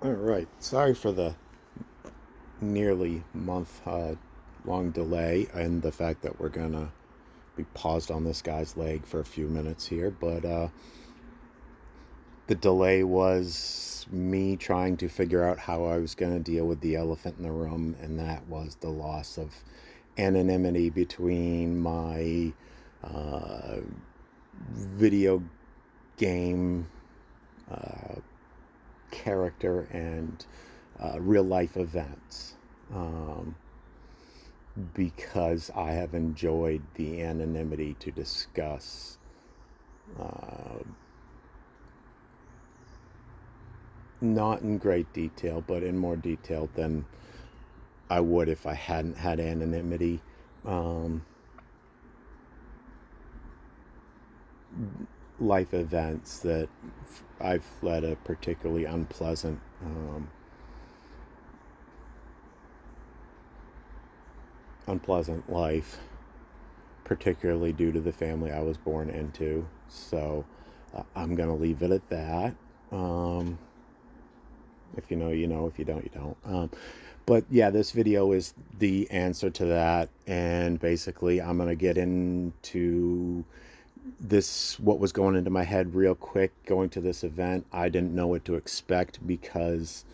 All right. Sorry for the nearly month long delay and the fact that we're going to be paused on this guy's leg for a few minutes here. But the delay was me trying to figure out how I was going to deal with the elephant in the room, and that was the loss of anonymity between my uh, video game character and real life events. Because I have enjoyed the anonymity to discuss uh, not in great detail, but in more detail than I would if I hadn't had anonymity. Um, Life events that I've led a particularly unpleasant life, particularly due to the family I was born into. So I'm going to leave it at that. If you know, you know. If you don't, you don't. But yeah, this video is the answer to that. And basically, I'm going to get into this, what was going into my head real quick going to this event. I didn't know what to expect because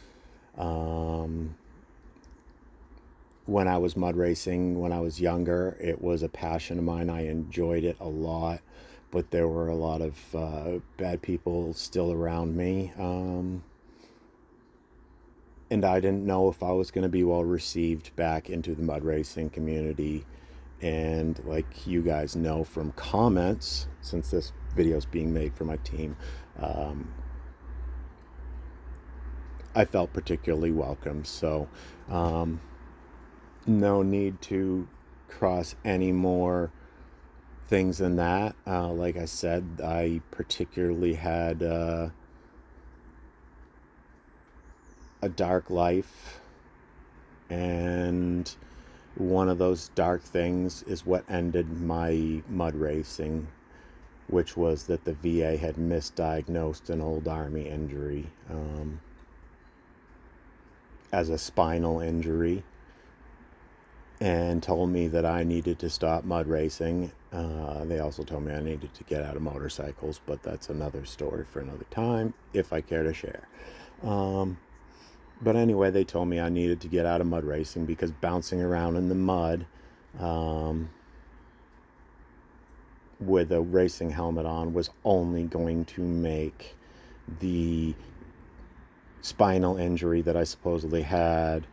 when I was mud racing, when I was younger, it was a passion of mine. I enjoyed it a lot, but there were a lot of bad people still around me. And I didn't know if I was going to be well received back into the mud racing community. And like you guys know from comments, since this video is being made for my team, I felt particularly welcome. So no need to cross any more things than that. Like I said, I particularly had a dark life, and one of those dark things is what ended my mud racing, which was that the VA had misdiagnosed an old Army injury as a spinal injury and told me that I needed to stop mud racing. They also told me I needed to get out of motorcycles, but that's another story for another time if I care to share. But anyway, they told me I needed to get out of mud racing because bouncing around in the mud with a racing helmet on was only going to make the spinal injury that I supposedly had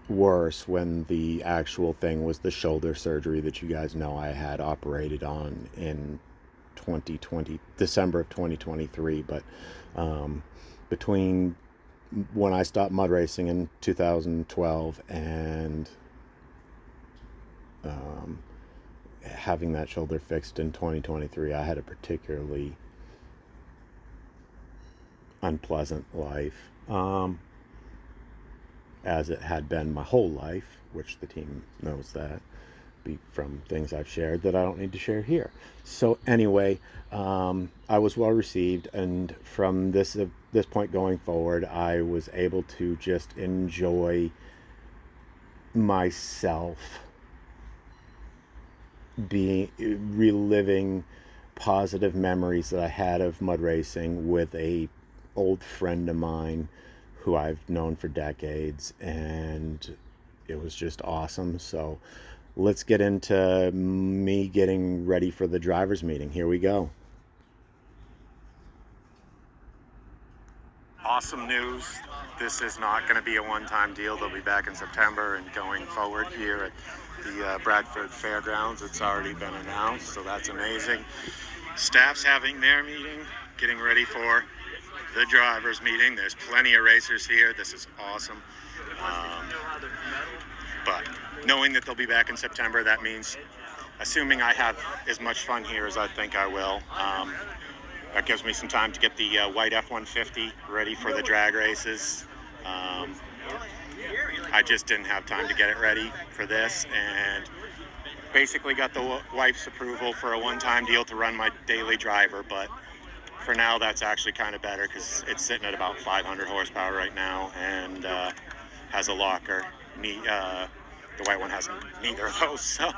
worse, when the actual thing was the shoulder surgery that you guys know I had operated on in 2020, December of 2023. But between when I stopped mud racing in 2012 and having that shoulder fixed in 2023, I had a particularly unpleasant life, as it had been my whole life, which the team knows that from things I've shared that I don't need to share here. So anyway, I was well received, and from this point going forward, I was able to just enjoy myself, reliving positive memories that I had of mud racing with a old friend of mine who I've known for decades, and it was just awesome. So let's get into me getting ready for the driver's meeting. Here we go. Awesome news. This is not going to be a one-time deal. They'll be back in September and going forward here at the Bradford Fairgrounds. It's already been announced, so that's amazing. Staff's having their meeting, getting ready for the driver's meeting. There's plenty of racers here. This is awesome. But knowing that they'll be back in September, that means, assuming I have as much fun here as I think I will, that gives me some time to get the white F-150 ready for the drag races. I just didn't have time to get it ready for this, and basically got the wife's approval for a one-time deal to run my daily driver, but for now, that's actually kind of better because it's sitting at about 500 horsepower right now and has a locker. The white one has neither of those, so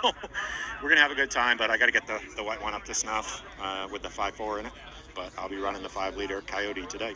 we're gonna have a good time. But I got to get the white one up to snuff with the 5.4 in it. But I'll be running the 5-liter Coyote today.